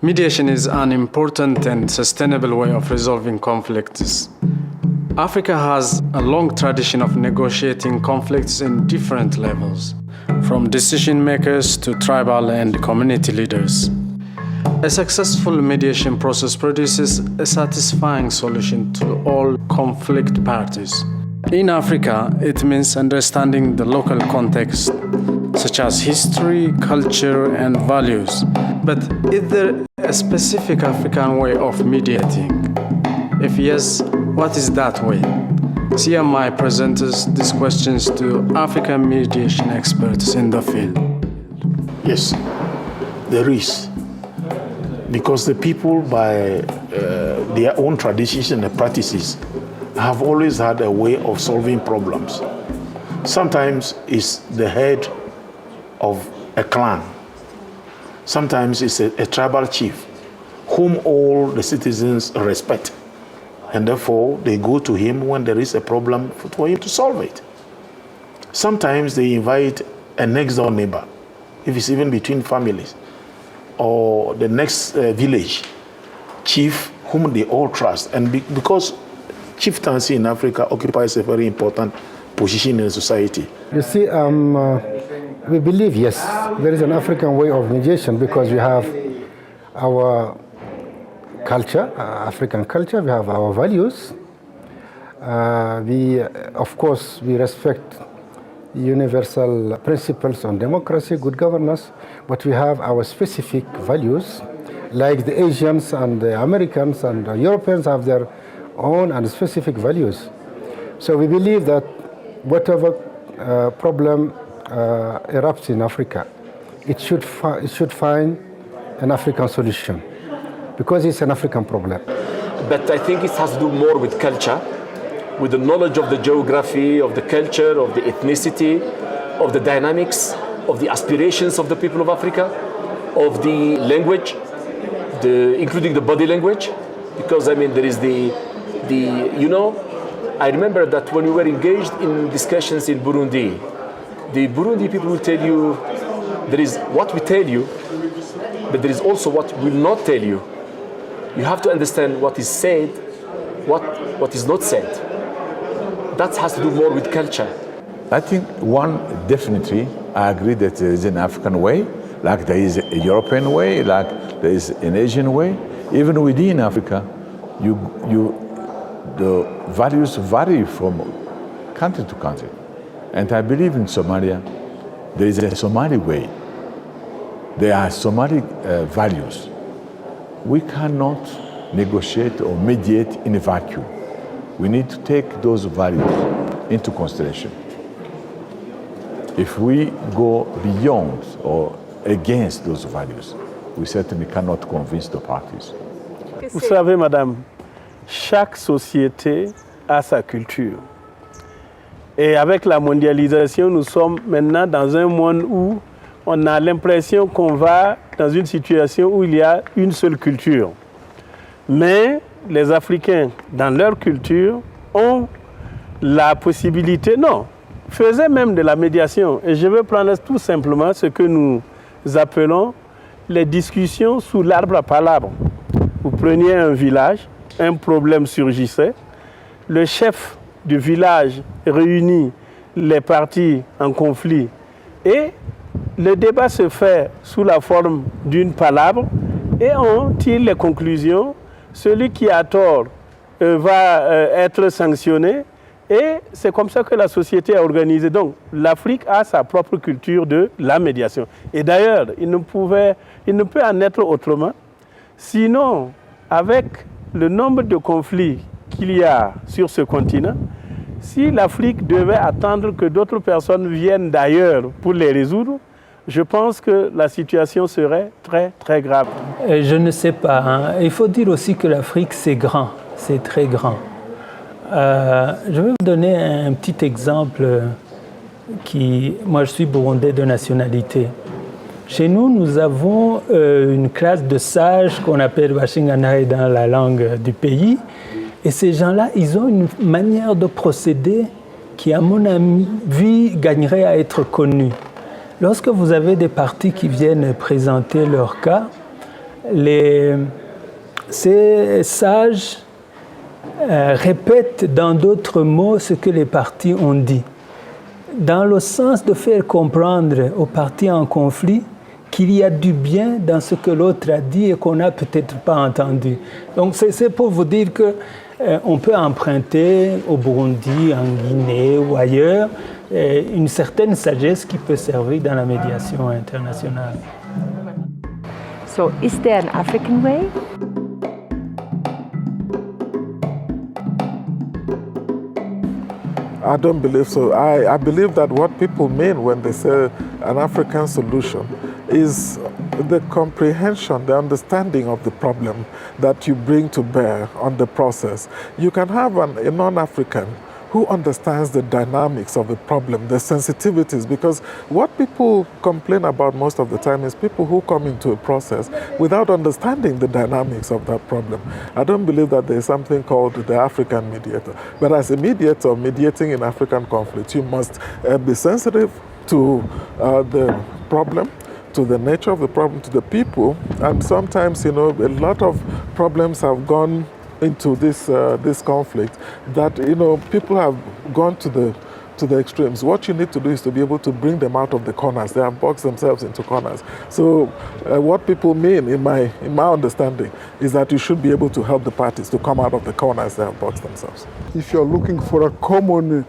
Mediation is an important and sustainable way of resolving conflicts. Africa has a long tradition of negotiating conflicts in different levels, from decision makers to tribal and community leaders. A successful mediation process produces a satisfying solution to all conflict parties. In Africa, it means understanding the local context, such as history, culture, and values. But is there a specific African way of mediating? If yes, what is that way? CMI presents these questions to African mediation experts in the field. Yes, there is. Because the people, by their own traditions and practices, have always had a way of solving problems. Sometimes it's the head of a clan. Sometimes it's a tribal chief whom all the citizens respect. And therefore, they go to him when there is a problem for him to solve it. Sometimes they invite a next-door neighbor, if it's even between families, or the next village chief whom they all trust. And because chieftaincy in Africa occupies a very important position in society. You see, we believe, yes, there is an African way of mediation because we have our culture, African culture, we have our values. Of course, we respect universal principles on democracy, good governance, but we have our specific values, like the Asians and the Americans and the Europeans have their own and specific values. So we believe that whatever problem erupts in Africa, it should find an African solution because it's an African problem. But I think it has to do more with culture, with the knowledge of the geography, of the culture, of the ethnicity, of the dynamics, of the aspirations of the people of Africa, of the language, including the body language, because I mean there is I remember that when we were engaged in discussions in Burundi, the Burundi people will tell you there is what we tell you, but there is also what we will not tell you. You have to understand what is said, what is not said. That has to do more with culture. I think definitely, I agree that there is an African way, like there is a European way, like there is an Asian way. Even within Africa, the values vary from country to country. And I believe in Somalia, there is a Somali way. There are Somali values. We cannot negotiate or mediate in a vacuum. We need to take those values into consideration. If we go beyond or against those values, we certainly cannot convince the parties. Vous savez, madame, chaque société a sa culture. Et avec la mondialisation, nous sommes maintenant dans un monde où on a l'impression qu'on va dans une situation où il y a une seule culture. Mais les Africains, dans leur culture, ont la possibilité, faisaient même de la médiation. Et je vais prendre tout simplement ce que nous appelons les discussions sous l'arbre à palabres. Vous preniez un village, un problème surgissait, le chef du village réunit les parties en conflit et le débat se fait sous la forme d'une palabre et on tire les conclusions. Celui qui a tort va être sanctionné et c'est comme ça que la société est organisée. Donc l'Afrique a sa propre culture de la médiation. Et d'ailleurs, il ne peut en être autrement. Sinon, avec le nombre de conflits qu'il y a sur ce continent, si l'Afrique devait attendre que d'autres personnes viennent d'ailleurs pour les résoudre, je pense que la situation serait très, très grave. Je ne sais pas. Il faut dire aussi que l'Afrique, c'est grand, c'est très grand. Je vais vous donner un petit exemple moi, je suis burundais de nationalité. Chez nous, nous avons une classe de sages qu'on appelle Washinganaï dans la langue du pays. Et ces gens-là, ils ont une manière de procéder qui, à mon avis, gagnerait à être connue. Lorsque vous avez des partis qui viennent présenter leur cas, ces sages répètent dans d'autres mots ce que les parties ont dit, dans le sens de faire comprendre aux parties en conflit qu'il y a du bien dans ce que l'autre a dit et qu'on n'a peut-être pas entendu. Donc c'est pour vous dire qu'on peut emprunter au Burundi, en Guinée ou ailleurs une certaine sagesse qui peut servir dans la médiation internationale. So is there an African way? I don't believe so. I believe that what people mean when they say an African solution is the comprehension, the understanding of the problem that you bring to bear on the process. You can have a non-African who understands the dynamics of the problem, the sensitivities, because what people complain about most of the time is people who come into a process without understanding the dynamics of that problem. I don't believe that there is something called the African mediator. But as a mediator mediating in African conflict, you must be sensitive to the problem, to the nature of the problem, to the people, and sometimes, a lot of problems have gone into this conflict that people have gone to the extremes. What you need to do is to be able to bring them out of the corners. They have boxed themselves into corners. So what people mean, in my understanding, is that you should be able to help the parties to come out of the corners they have boxed themselves. If you're looking for a common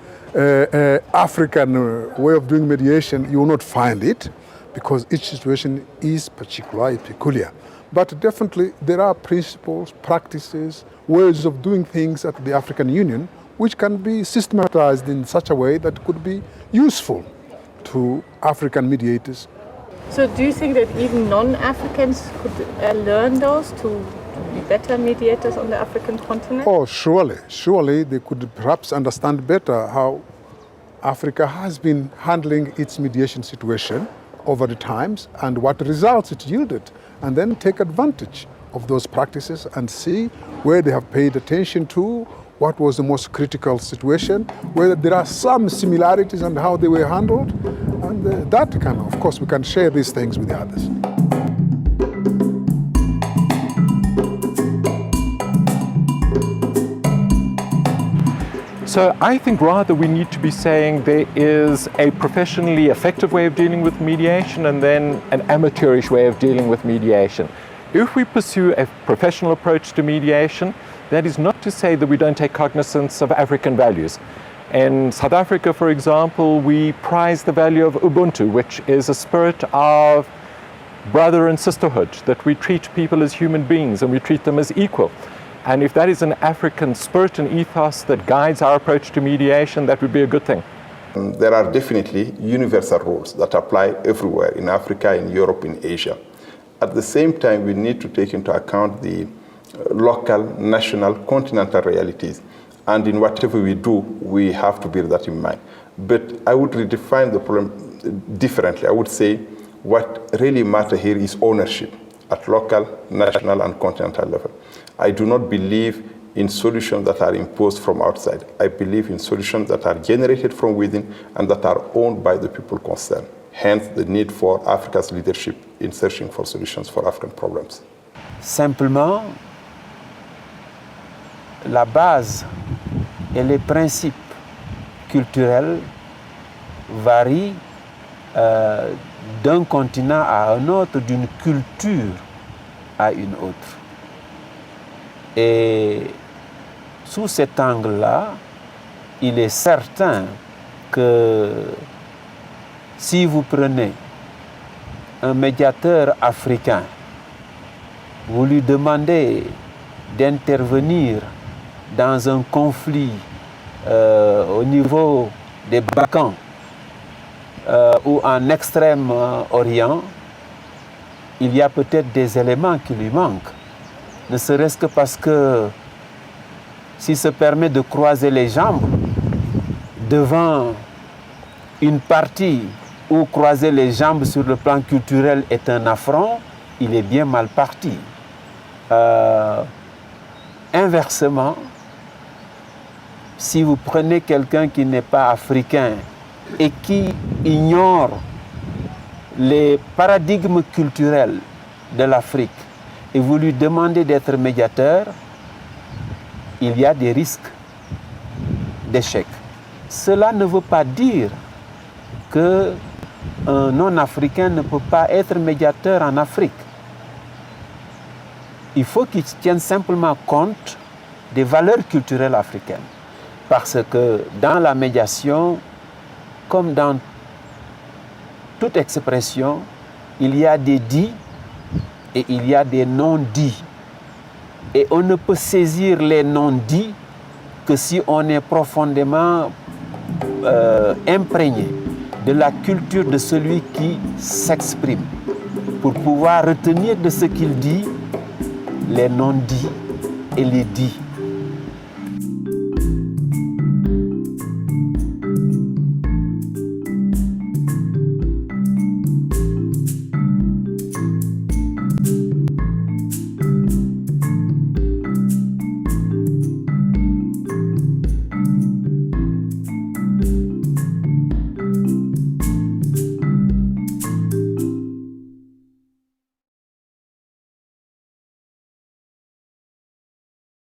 African way of doing mediation, you will not find it, because each situation is particularly peculiar. But definitely there are principles, practices, ways of doing things at the African Union which can be systematized in such a way that could be useful to African mediators. So do you think that even non-Africans could learn those to be better mediators on the African continent? Oh, surely. Surely they could perhaps understand better how Africa has been handling its mediation situation over the times and what results it yielded, and then take advantage of those practices and see where they have paid attention to, what was the most critical situation, whether there are some similarities and how they were handled, and that can, of course, we can share these things with the others. So I think rather we need to be saying there is a professionally effective way of dealing with mediation and then an amateurish way of dealing with mediation. If we pursue a professional approach to mediation, that is not to say that we don't take cognizance of African values. In South Africa, for example, we prize the value of Ubuntu, which is a spirit of brother and sisterhood, that we treat people as human beings and we treat them as equal. And if that is an African spirit and ethos that guides our approach to mediation, that would be a good thing. There are definitely universal rules that apply everywhere in Africa, in Europe, in Asia. At the same time, we need to take into account the local, national, continental realities. And in whatever we do, we have to bear that in mind. But I would redefine the problem differently. I would say what really matters here is ownership at local, national, and continental level. I do not believe in solutions that are imposed from outside. I believe in solutions that are generated from within and that are owned by the people concerned. Hence the need for Africa's leadership in searching for solutions for African problems. Simplement, la base et les principes culturels varient d'un continent à un autre, d'une culture à une autre. Et sous cet angle-là, il est certain que si vous prenez un médiateur africain, vous lui demandez d'intervenir dans un conflit au niveau des Balkans ou en Extrême-Orient, il y a peut-être des éléments qui lui manquent. Ne serait-ce que parce que s'il se permet de croiser les jambes devant une partie où croiser les jambes sur le plan culturel est un affront, il est bien mal parti. Inversement, si vous prenez quelqu'un qui n'est pas africain et qui ignore les paradigmes culturels de l'Afrique et vous lui demandez d'être médiateur, il y a des risques d'échec. Cela ne veut pas dire qu'un non-africain ne peut pas être médiateur en Afrique. Il faut qu'il tienne simplement compte des valeurs culturelles africaines. Parce que dans la médiation, comme dans toute expression, il y a des dits et il y a des non-dits. Et on ne peut saisir les non-dits que si on est profondément imprégné de la culture de celui qui s'exprime, pour pouvoir retenir de ce qu'il dit les non-dits et les dits.